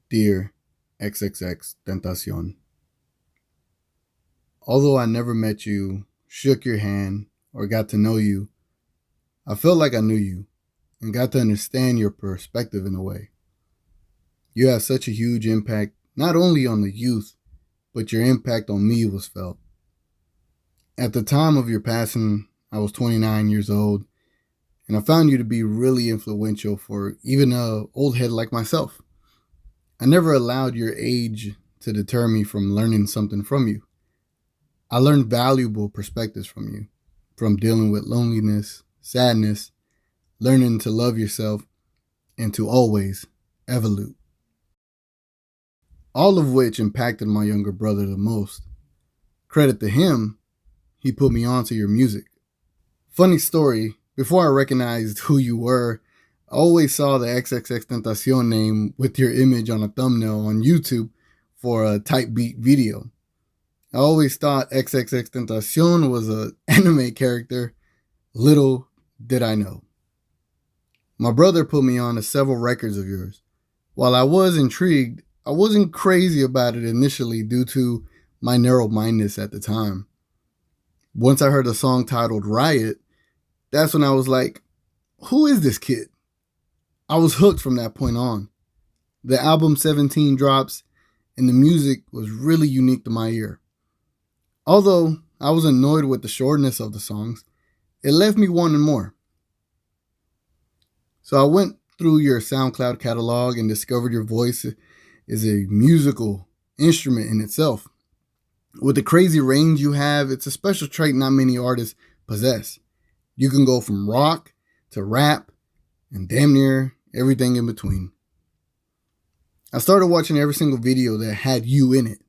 Dear XXXTENTACION, although I never met you, shook your hand, or got to know you, I felt like I knew you and got to understand your perspective in a way. You have such a huge impact, not only on the youth, but your impact on me was felt. At the time of your passing, I was 29 years old, and I found you to be really influential for even a old head like myself. I never allowed your age to deter me from learning something from you. I learned valuable perspectives from you, from dealing with loneliness, sadness, learning to love yourself, and to always evolute. All of which impacted my younger brother the most. Credit to him, he put me onto your music. Funny story, before I recognized who you were, I always saw the XXXTentacion name with your image on a thumbnail on YouTube for a type beat video. I always thought XXXTentacion was an anime character. Little did I know. My brother put me on to several records of yours. While I was intrigued, I wasn't crazy about it initially due to my narrow-mindedness at the time. Once I heard a song titled Riot, that's when I was like, who is this kid? I was hooked from that point on. The album 17 drops, and the music was really unique to my ear. Although I was annoyed with the shortness of the songs, it left me wanting more. So I went through your SoundCloud catalog and discovered your voice is a musical instrument in itself. With the crazy range you have, it's a special trait not many artists possess. You can go from rock to rap and damn near everything in between. I started watching every single video that had you in it.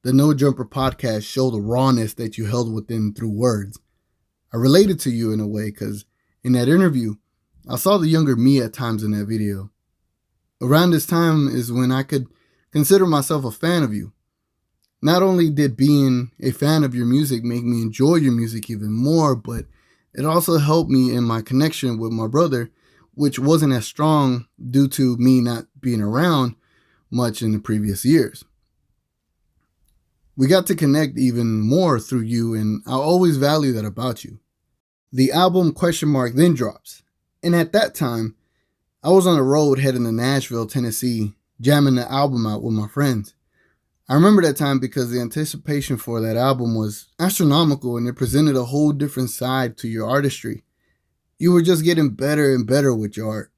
The No Jumper podcast showed the rawness that you held within through words. I related to you in a way because in that interview, I saw the younger me at times in that video. Around this time is when I could consider myself a fan of you. Not only did being a fan of your music make me enjoy your music even more, but it also helped me in my connection with my brother, which wasn't as strong due to me not being around much in the previous years. We got to connect even more through you, and I always value that about you. The album ? Then drops, and at that time, I was on the road heading to Nashville, Tennessee, jamming the album out with my friends. I remember that time because the anticipation for that album was astronomical and it presented a whole different side to your artistry. You were just getting better and better with your art.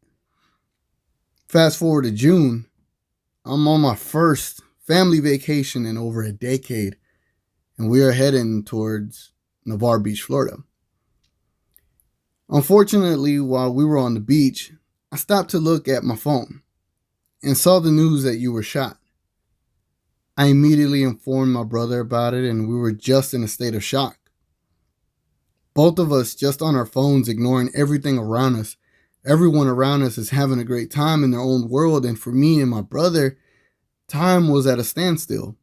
Fast forward to June, I'm on my first family vacation in over a decade, and we are heading towards Navarre Beach, Florida. Unfortunately, while we were on the beach, I stopped to look at my phone and saw the news that you were shot. I immediately informed my brother about it, and we were just in a state of shock. Both of us just on our phones, ignoring everything around us. Everyone around us is having a great time in their own world, and for me and my brother, time was at a standstill.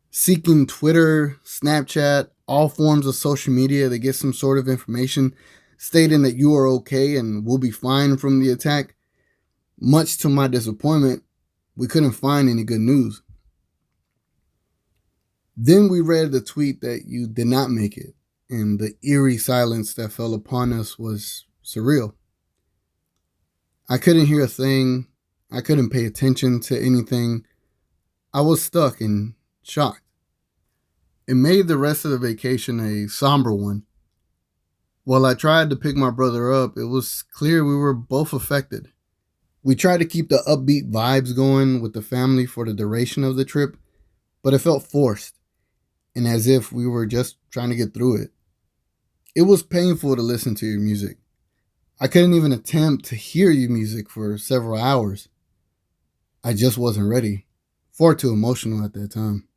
Seeking Twitter, Snapchat, all forms of social media to get some sort of information stating that you are okay and will be fine from the attack. Much to my disappointment, we couldn't find any good news. Then we read the tweet that you did not make it, and the eerie silence that fell upon us was surreal. I couldn't hear a thing. I couldn't pay attention to anything. I was stuck and shocked. It made the rest of the vacation a somber one. While I tried to pick my brother up, it was clear we were both affected. We tried to keep the upbeat vibes going with the family for the duration of the trip, but it felt forced and as if we were just trying to get through it. It was painful to listen to your music. I couldn't even attempt to hear your music for several hours. I just wasn't ready. Far too emotional at that time.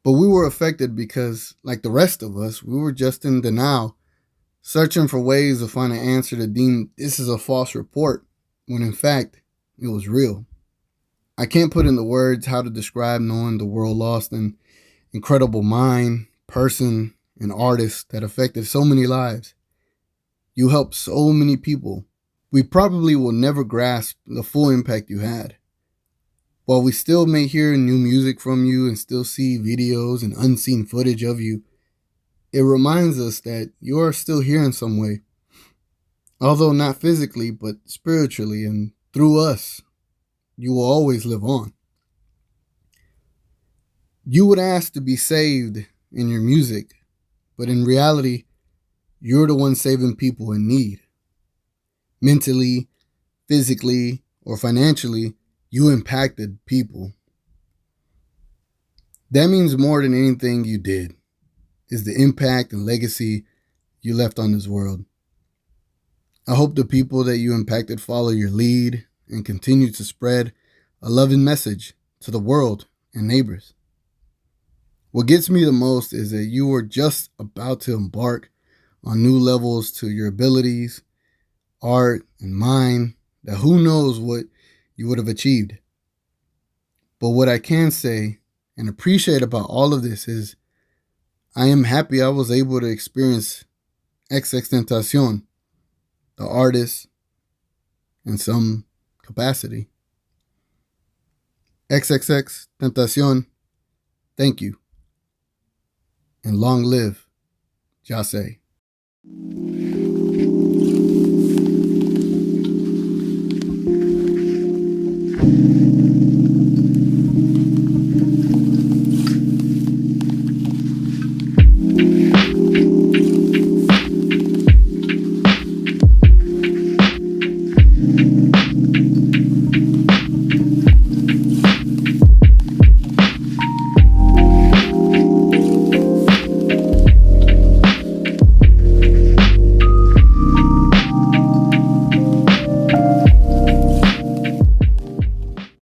But we were affected because, like the rest of us, we were just in denial, searching for ways to find an answer to deem this is a false report, when in fact, it was real. I can't put into words how to describe knowing the world lost an incredible mind, person, and artist that affected so many lives. You helped so many people. We probably will never grasp the full impact you had. While we still may hear new music from you and still see videos and unseen footage of you, it reminds us that you are still here in some way. Although not physically, but spiritually, and through us, you will always live on. You would ask to be saved in your music, but in reality, you're the one saving people in need. Mentally, physically, or financially, you impacted people. That means more than anything you did, is the impact and legacy you left on this world. I hope the people that you impacted follow your lead and continue to spread a loving message to the world and neighbors. What gets me the most is that you were just about to embark on new levels to your abilities, art, and mind, that who knows what you would have achieved. But what I can say and appreciate about all of this is I am happy I was able to experience XXXTENTACION, the artist, in some capacity. XXXTENTACION, thank you. And long live Jase.